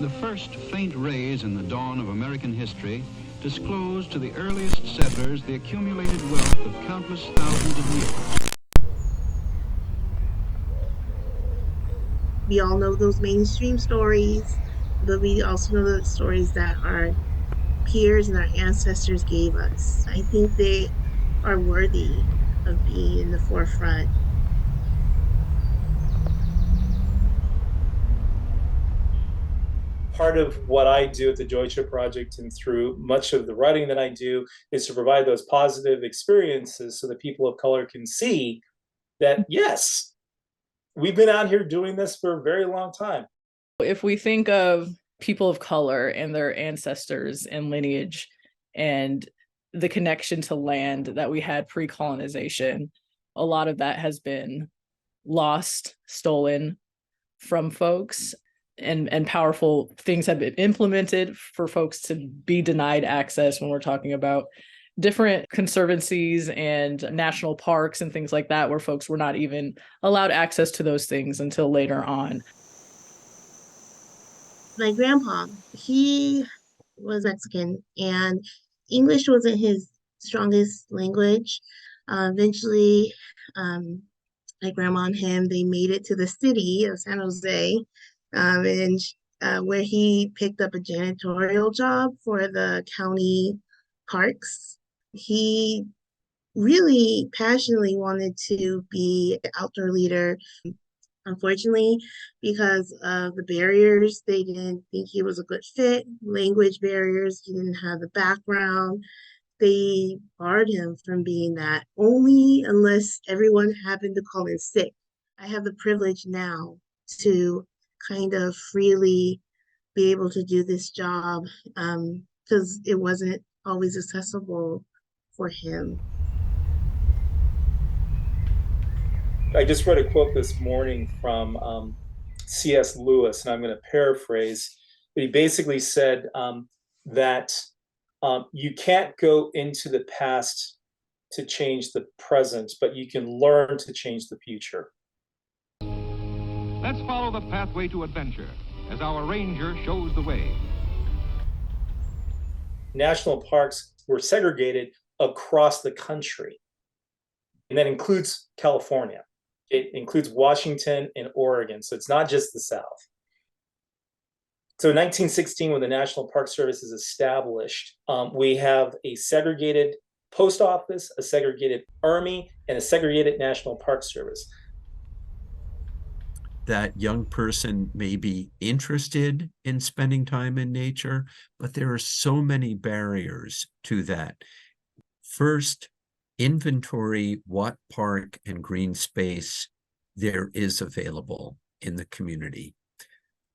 The first faint rays in the dawn of American history disclosed to the earliest settlers the accumulated wealth of countless thousands of years. We all know those mainstream stories, but we also know the stories that our peers and our ancestors gave us. I think they are worthy of being in the forefront. Part of what I do at the Deutsche Project and through much of the writing that I do is to provide those positive experiences so that people of color can see that, yes, we've been out here doing this for a very long time. If we think of people of color and their ancestors and lineage and the connection to land that we had pre-colonization, a lot of that has been lost, stolen from folks, and powerful things have been implemented for folks to be denied access when we're talking about different conservancies and national parks and things like that, where folks were not even allowed access to those things until later on. My grandpa, he was Mexican and English wasn't his strongest language. Eventually, um, my grandma and him, they made it to the city of San Jose, and where he picked up a janitorial job for the county parks. He really passionately wanted to be an outdoor leader. Unfortunately, because of the barriers, they didn't think he was a good fit. Language barriers, he didn't have the background. They barred him from being that only unless everyone happened to call in sick. I have the privilege now to kind of freely be able to do this job because it wasn't always accessible for him. I just read a quote this morning from C.S. Lewis, and I'm going to paraphrase. But he basically said that you can't go into the past to change the present, but you can learn to change the future. Let's follow the pathway to adventure as our ranger shows the way. National parks were segregated across the country, and that includes California. It includes Washington and Oregon, so it's not just the South. So in 1916, when the National Park Service is established, we have a segregated post office, a segregated army, and a segregated National Park Service. That young person may be interested in spending time in nature, but there are so many barriers to that. First, inventory what park and green space there is available in the community.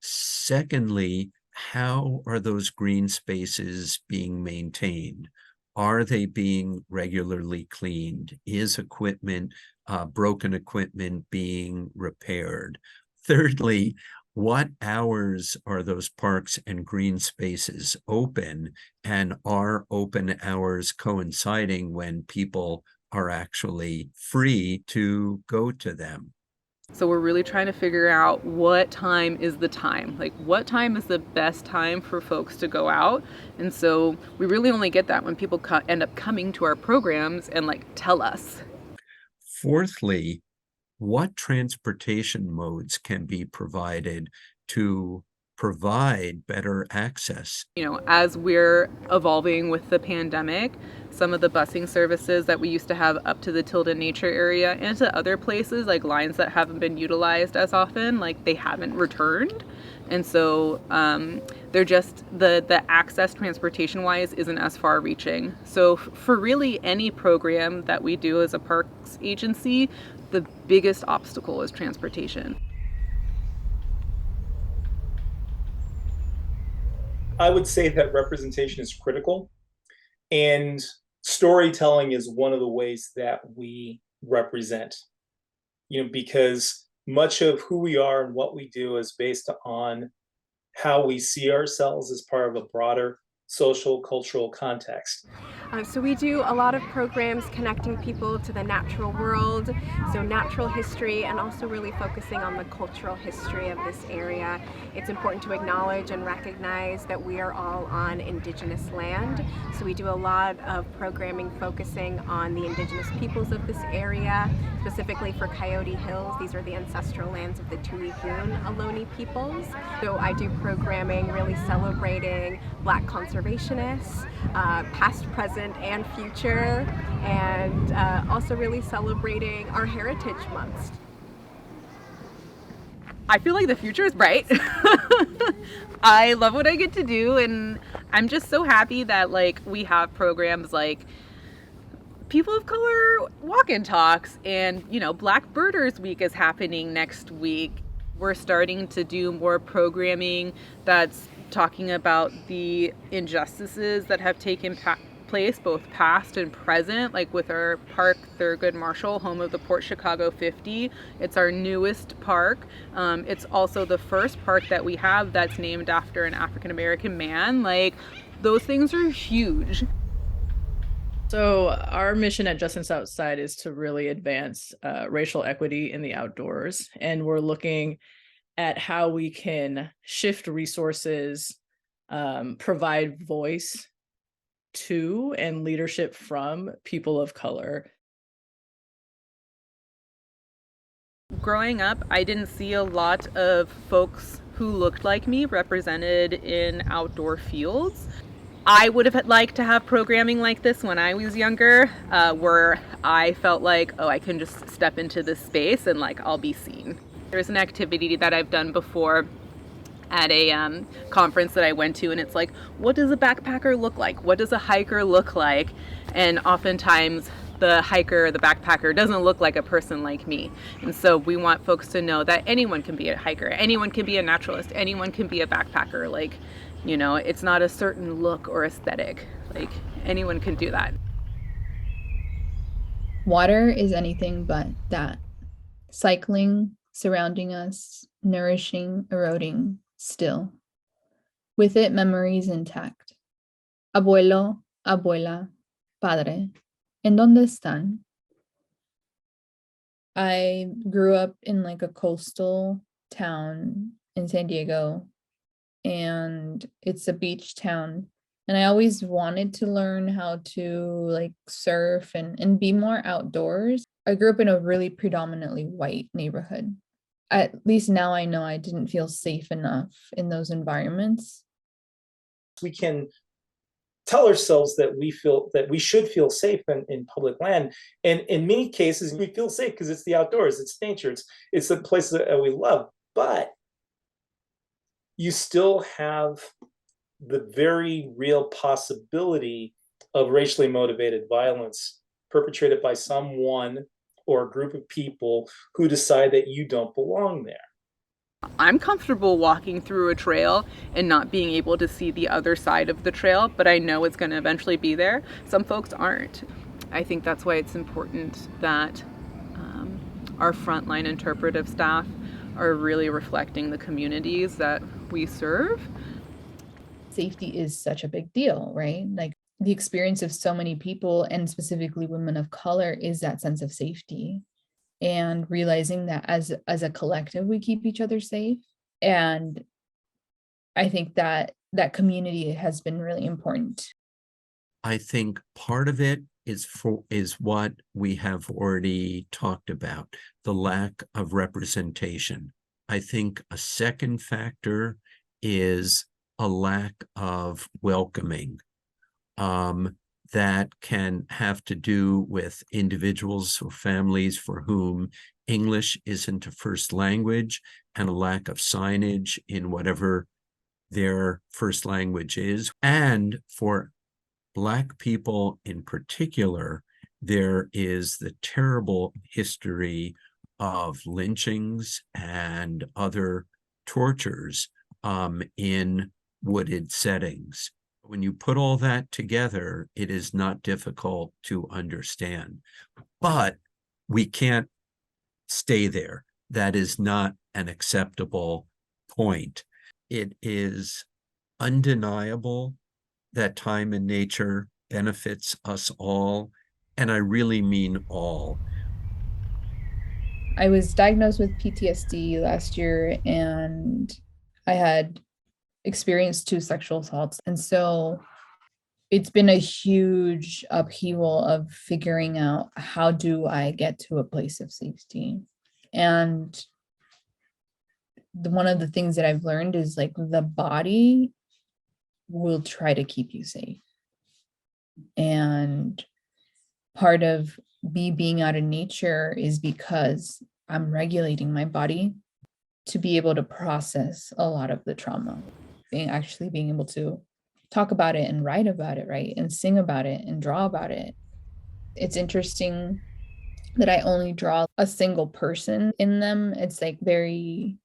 Secondly, how are those green spaces being maintained? Are they being regularly cleaned? Is broken equipment being repaired? Thirdly, what hours are those parks and green spaces open, and are open hours coinciding when people are actually free to go to them? So we're really trying to figure out what time is the time, like what time is the best time for folks to go out. And so we really only get that when people end up coming to our programs and tell us. Fourthly, what transportation modes can be provided to provide better access? As we're evolving with the pandemic, some of the busing services that we used to have up to the Tilden Nature area and to other places, like lines that haven't been utilized as often, they haven't returned. And so they're just, the access transportation wise isn't as far reaching. So for really any program that we do as a parks agency, the biggest obstacle is transportation. I would say that representation is critical, and storytelling is one of the ways that we represent, because much of who we are and what we do is based on how we see ourselves as part of a broader social, cultural context. So we do a lot of programs connecting people to the natural world, so natural history, and also really focusing on the cultural history of this area. It's important to acknowledge and recognize that we are all on Indigenous land, so we do a lot of programming focusing on the Indigenous peoples of this area, specifically for Coyote Hills. These are the ancestral lands of the Tuigun Ohlone peoples. So I do programming really celebrating Black conservationists, past, present, and future, and also really celebrating our Heritage Months. I feel like the future is bright. I love what I get to do, and I'm just so happy that like we have programs like People of Color Walk and Talks, and Black Birders Week is happening next week. We're starting to do more programming that's talking about the injustices that have taken place, both past and present, like with our park, Thurgood Marshall, home of the Port Chicago 50. It's our newest park. It's also the first park that we have that's named after an African-American man. Like, those things are huge. So our mission at Justin Southside is to really advance racial equity in the outdoors. And we're looking at how we can shift resources, provide voice to and leadership from people of color. Growing up, I didn't see a lot of folks who looked like me represented in outdoor fields. I would have liked to have programming like this when I was younger, where I felt like, oh, I can just step into this space and like I'll be seen. There's an activity that I've done before at a conference that I went to, and it's like, what does a backpacker look like? What does a hiker look like? And oftentimes the hiker, the backpacker doesn't look like a person like me. And so we want folks to know that anyone can be a hiker, anyone can be a naturalist, anyone can be a backpacker. Like, it's not a certain look or aesthetic. Like, anyone can do that. Water is anything but that. Cycling, surrounding us, nourishing, eroding, still. With it, memories intact. Abuelo, abuela, padre, ¿en dónde están? I grew up in like a coastal town in San Diego, and it's a beach town. And I always wanted to learn how to like surf and be more outdoors. I grew up in a really predominantly white neighborhood. At least now I know I didn't feel safe enough in those environments. We can tell ourselves that we should feel safe in public land. And in many cases, we feel safe because it's the outdoors, it's nature, it's the places that we love. But you still have the very real possibility of racially motivated violence perpetrated by someone or a group of people who decide that you don't belong there. I'm comfortable walking through a trail and not being able to see the other side of the trail, but I know it's going to eventually be there. Some folks aren't. I think that's why it's important that our frontline interpretive staff are really reflecting the communities that we serve. Safety is such a big deal, right? Like, the experience of so many people, and specifically women of color, is that sense of safety, and realizing that as a collective we keep each other safe. And I think that community has been really important. I think part of it is what we have already talked about, the lack of representation. I think a second factor is a lack of welcoming. That can have to do with individuals or families for whom English isn't a first language, and a lack of signage in whatever their first language is. And for Black people in particular, there is the terrible history of lynchings and other tortures in wooded settings. When you put all that together, it is not difficult to understand. But we can't stay there. That is not an acceptable point. It is undeniable that time in nature benefits us all, and I really mean all. I was diagnosed with PTSD last year, and I had experienced 2 sexual assaults. And so it's been a huge upheaval of figuring out, how do I get to a place of safety? And one of the things that I've learned is like the body will try to keep you safe. And part of me being out in nature is because I'm regulating my body to be able to process a lot of the trauma, actually being able to talk about it and write about it, right? And sing about it and draw about it. It's interesting that I only draw a single person in them. It's like very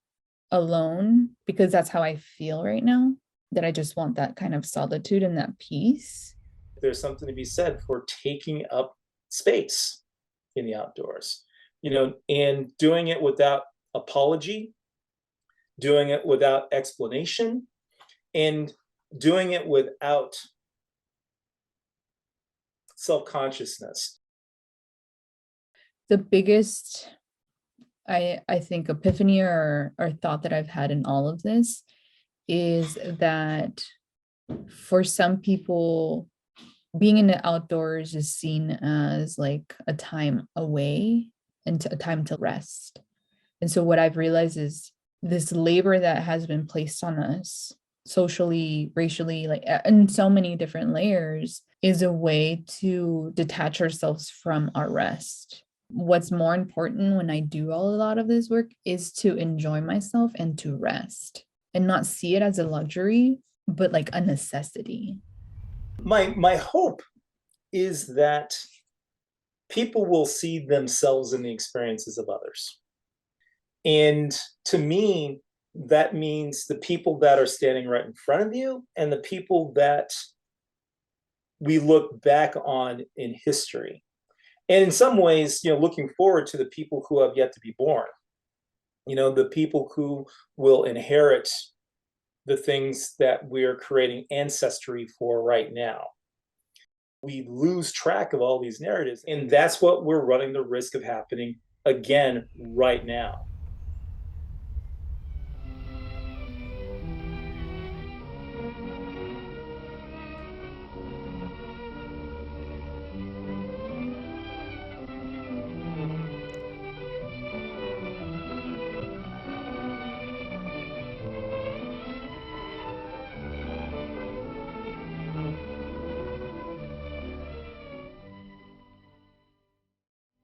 alone, because that's how I feel right now, that I just want that kind of solitude and that peace. There's something to be said for taking up space in the outdoors, and doing it without apology, doing it without explanation, and doing it without self-consciousness. The biggest, I think, epiphany or thought that I've had in all of this is that for some people, being in the outdoors is seen as like a time away and a time to rest. And so what I've realized is this labor that has been placed on us socially, racially, like in so many different layers, is a way to detach ourselves from our rest. What's more important when I do a lot of this work is to enjoy myself and to rest, and not see it as a luxury, but like a necessity. My hope is that people will see themselves in the experiences of others. And to me, that means the people that are standing right in front of you and the people that we look back on in history. And in some ways, looking forward to the people who have yet to be born, the people who will inherit the things that we're creating ancestry for right now. We lose track of all these narratives, and that's what we're running the risk of happening again right now.